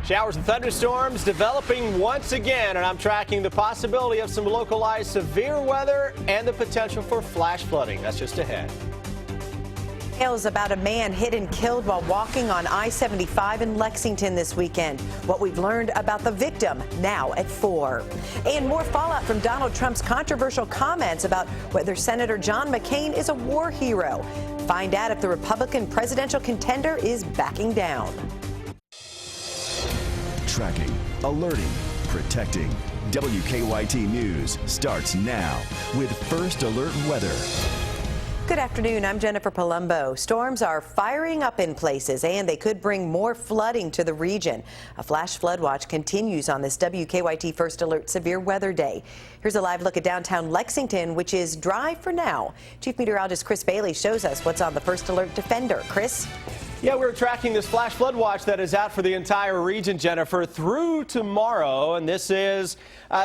Showers and thunderstorms developing once again, and I'm tracking the possibility of some localized severe weather and the potential for flash flooding. That's just ahead. Tales about a man hit and killed while walking on I-75 in Lexington this weekend. What we've learned about the victim now at 4. And more fallout from Donald Trump's controversial comments about whether Senator John McCain is a war hero. Find out if the Republican presidential contender is backing down. Tracking, alerting, protecting. WKYT News starts now with First Alert Weather. Good afternoon. I'm Jennifer Palumbo. Storms are firing up in places, and they could bring more flooding to the region. A flash flood watch continues on this WKYT First Alert Severe Weather Day. Here's a live look at downtown Lexington, which is dry for now. Chief Meteorologist Chris Bailey shows us what's on the First Alert Defender. Chris? Yeah, we're tracking this flash flood watch that is out for the entire region, Jennifer, through tomorrow. And this is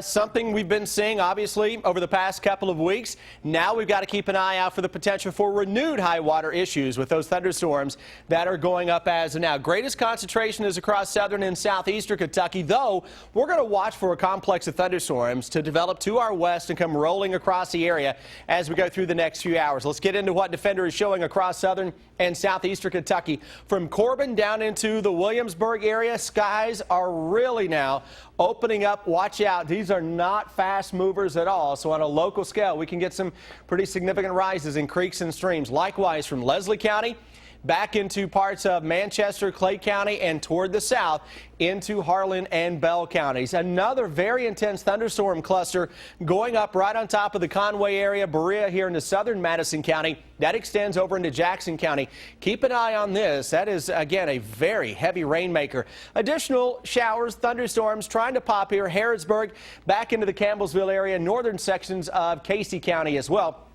something we've been seeing, obviously, over the past couple of weeks. Now we've got to keep an eye out for the potential for renewed high water issues with those thunderstorms that are going up as of now. Greatest concentration is across southern and southeastern Kentucky, though we're going to watch for a complex of thunderstorms to develop to our west and come rolling across the area as we go through the next few hours. Let's get into what Defender is showing across southern and southeastern Kentucky. From Corbin down into the Williamsburg area, skies are really now opening up. Watch out. These are not fast movers at all. So on a local scale, we can get some pretty significant rises in creeks and streams. Likewise, from Leslie County back into parts of Manchester, Clay County, and toward the south into Harlan and Bell counties. Another very intense thunderstorm cluster going up right on top of the Conway area, Berea here into southern Madison County. That extends over into Jackson County. Keep an eye on this. That is, again, a very heavy rainmaker. Additional showers, thunderstorms trying to pop here. Harrodsburg back into the Campbellsville area, northern sections of Casey County as well.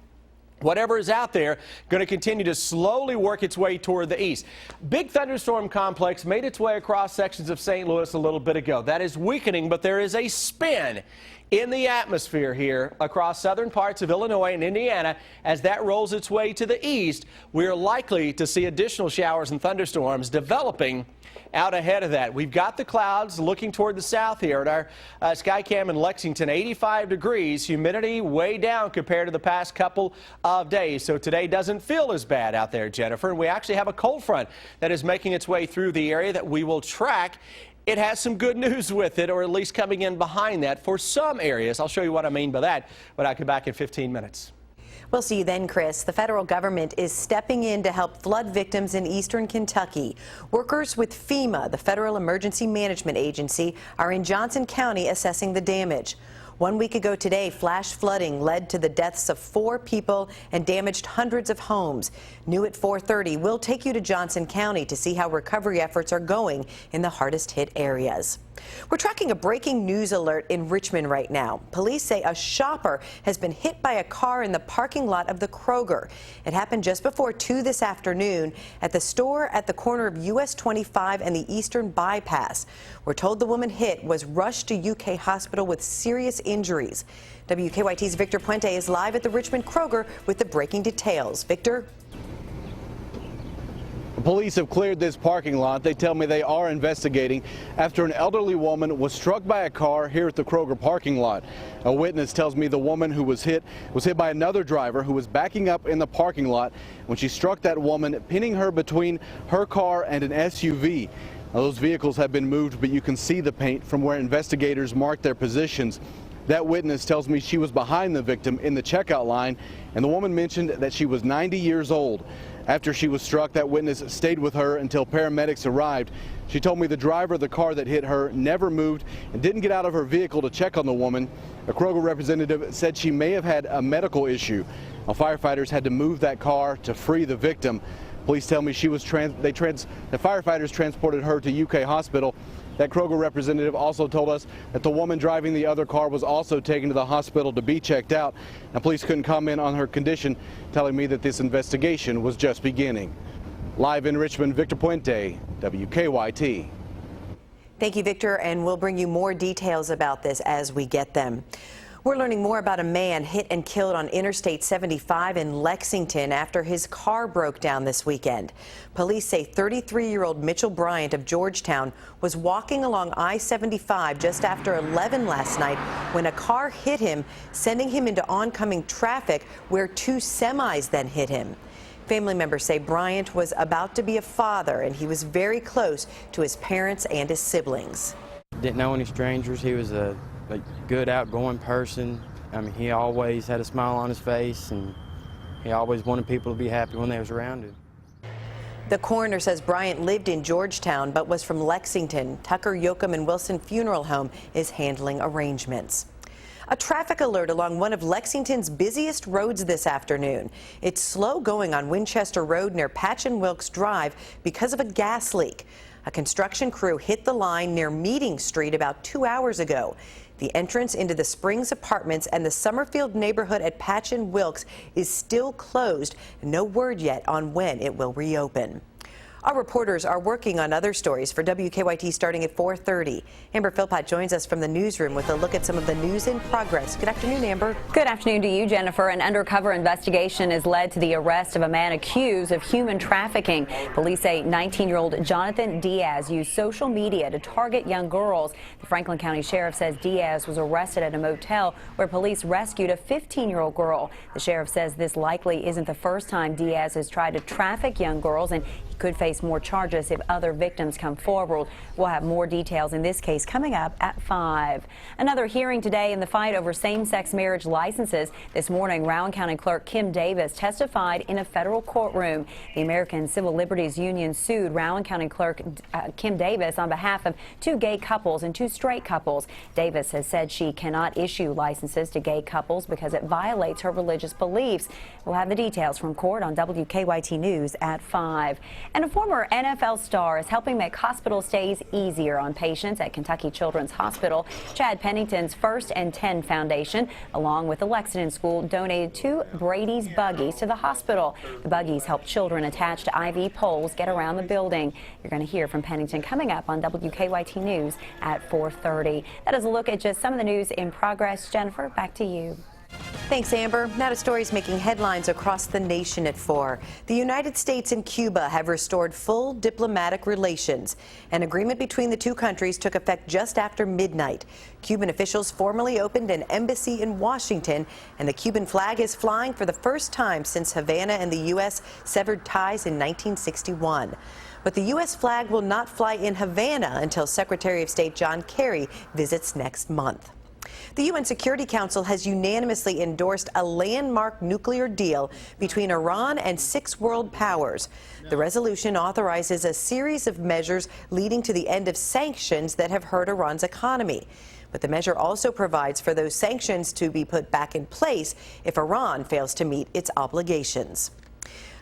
Whatever is out there going to continue to slowly work its way toward the east. Big thunderstorm complex made its way across sections of St. Louis a little bit ago. That is weakening, but there is a spin in the atmosphere here across southern parts of Illinois and Indiana. As that rolls its way to the east, we are likely to see additional showers and thunderstorms developing out ahead of that. We've got the clouds looking toward the south here at our Skycam in Lexington. 85 degrees, humidity way down compared to the past couple of days. So today doesn't feel as bad out there, Jennifer. And we actually have a cold front that is making its way through the area that we will track. It has some good news with it, or at least coming in behind that for some areas. I'll show you what I mean by that when I come back in 15 minutes. We'll see you then, Chris. The federal government is stepping in to help flood victims in eastern Kentucky. Workers with FEMA, the Federal Emergency Management Agency, are in Johnson County assessing the damage. 1 week ago today, flash flooding led to the deaths of 4 people and damaged hundreds of homes. New at 4:30, we'll take you to Johnson County to see how recovery efforts are going in the hardest hit areas. We're tracking a breaking news alert in Richmond right now. Police say a shopper has been hit by a car in the parking lot of the Kroger. It happened just before 2 this afternoon at the store at the corner of US 25 and the Eastern Bypass. We're told the woman hit was rushed to UK hospital with serious injuries. WKYT's Victor Puente is live at the Richmond Kroger with the breaking details. Victor? Police have cleared this parking lot. They tell me they are investigating after an elderly woman was struck by a car here at the Kroger parking lot. A witness tells me the woman who was hit by another driver who was backing up in the parking lot when she struck that woman, pinning her between her car and an SUV. Now, those vehicles have been moved, but you can see the paint from where investigators marked their positions. That witness tells me she was behind the victim in the checkout line, and the woman mentioned that she was 90 years old. After she was struck, that witness stayed with her until paramedics arrived. She told me the driver of the car that hit her never moved and didn't get out of her vehicle to check on the woman. A Kroger representative said she may have had a medical issue. Now, firefighters had to move that car to free the victim. Police tell me the firefighters transported her to UK hospital. That Kroger representative also told us that the woman driving the other car was also taken to the hospital to be checked out. Now, police couldn't comment on her condition, telling me that this investigation was just beginning. Live in Richmond, Victor Puente, WKYT. Thank you, Victor, and we'll bring you more details about this as we get them. We're learning more about a man hit and killed on Interstate 75 in Lexington after his car broke down this weekend. Police say 33-year-old Mitchell Bryant of Georgetown was walking along I-75 just after 11 last night when a car hit him, sending him into oncoming traffic where two semis then hit him. Family members say Bryant was about to be a father and he was very close to his parents and his siblings. Didn't know any strangers. He was a good, outgoing person. I mean, he always had a smile on his face, and he always wanted people to be happy when they was around him. The coroner says Bryant lived in Georgetown but was from Lexington. Tucker, Yoakum, and Wilson Funeral Home is handling arrangements. A traffic alert along one of Lexington's busiest roads this afternoon. It's slow going on Winchester Road near Patch and Wilkes Drive because of a gas leak. A construction crew hit the line near Meeting Street about 2 hours ago. The entrance into the Springs Apartments and the Summerfield neighborhood at Patch and Wilkes is still closed. No word yet on when it will reopen. Our reporters are working on other stories for WKYT starting at 4:30. Amber Philpott joins us from the newsroom with a look at some of the news in progress. Good afternoon, Amber. Good afternoon to you, Jennifer. An undercover investigation has led to the arrest of a man accused of human trafficking. Police say 19-year-old Jonathan Diaz used social media to target young girls. The Franklin County Sheriff says Diaz was arrested at a motel where police rescued a 15-year-old girl. The sheriff says this likely isn't the first time Diaz has tried to traffic young girls, and he could face more charges if other victims come forward. We'll have more details in this case coming up at 5. Another hearing today in the fight over same-sex marriage licenses. This morning, Rowan County Clerk Kim Davis testified in a federal courtroom. The American Civil Liberties Union sued Rowan County Clerk Kim Davis on behalf of 2 gay couples and 2 straight couples. Davis has said she cannot issue licenses to gay couples because it violates her religious beliefs. We'll have the details from court on WKYT News at 5. And a former NFL star is helping make hospital stays easier on patients at Kentucky Children's Hospital. Chad Pennington's First and 10 Foundation, along with the Lexington School, donated 2 Brady's buggies to the hospital. The buggies help children attached to IV poles get around the building. You're going to hear from Pennington coming up on WKYT News at 4:30. That is a look at just some of the news in progress. Jennifer, back to you. Thanks, Amber. Now to stories making headlines across the nation at 4. The United States and Cuba have restored full diplomatic relations. An agreement between the two countries took effect just after midnight. Cuban officials formally opened an embassy in Washington, and the Cuban flag is flying for the first time since Havana and the U.S. severed ties in 1961. But the U.S. flag will not fly in Havana until Secretary of State John Kerry visits next month. The UN Security Council has unanimously endorsed a landmark nuclear deal between Iran and 6 world powers. The resolution authorizes a series of measures leading to the end of sanctions that have hurt Iran's economy. But the measure also provides for those sanctions to be put back in place if Iran fails to meet its obligations.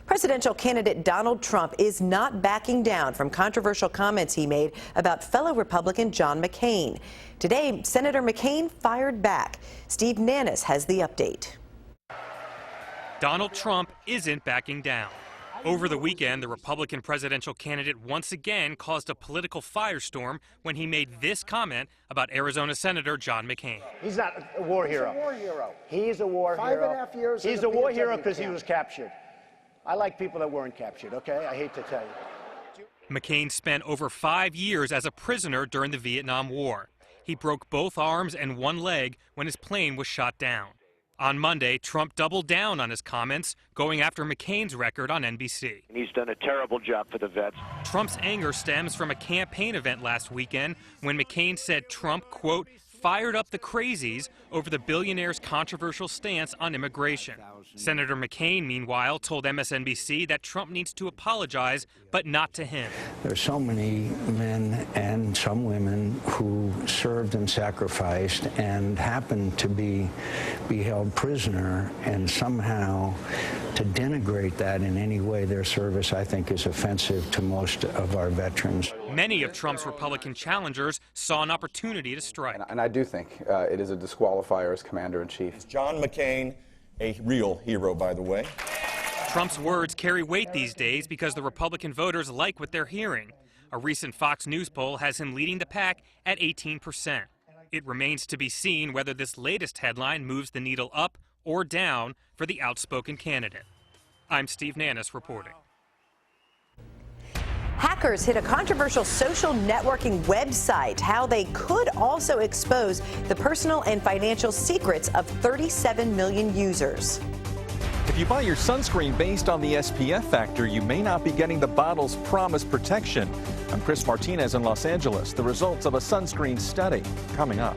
Presidential candidate Donald Trump is not backing down from controversial comments he made about fellow Republican John McCain. Today, Senator McCain fired back. Steve Nannis has the update. Donald Trump isn't backing down. Over the weekend, the Republican presidential candidate once again caused a political firestorm when he made this comment about Arizona Senator John McCain. He's not a war hero. He's a war hero. He's a war hero. 5.5 years. He's a war hero because he was captured. I like people that weren't captured, okay? I hate to tell you. McCain spent over 5 years as a prisoner during the Vietnam War. He broke both arms and one leg when his plane was shot down. On Monday, Trump doubled down on his comments, going after McCain's record on NBC. He's done a terrible job for the vets. Trump's anger stems from a campaign event last weekend when McCain said Trump, quote, fired up the crazies over the billionaire's controversial stance on immigration. Senator McCain, meanwhile, told MSNBC that Trump needs to apologize, but not to him. There's so many men and some women who served and sacrificed and happened to be held prisoner, and somehow to denigrate that in any way, their service, I think, is offensive to most of our veterans. Many of Trump's Republican challengers saw an opportunity to strike. And I do think it is a disqualifier as commander-in-chief. John McCain, a real hero, by the way. Trump's words carry weight these days because the Republican voters like what they're hearing. A recent Fox News poll has him leading the pack at 18%. It remains to be seen whether this latest headline moves the needle up or down for the outspoken candidate. I'm Steve Nannis reporting. Hackers hit a controversial social networking website. How they could also expose the personal and financial secrets of 37 million users. If you buy your sunscreen based on the SPF factor, you may not be getting the bottle's promised protection. I'm Chris Martinez in Los Angeles. The results of a sunscreen study coming up.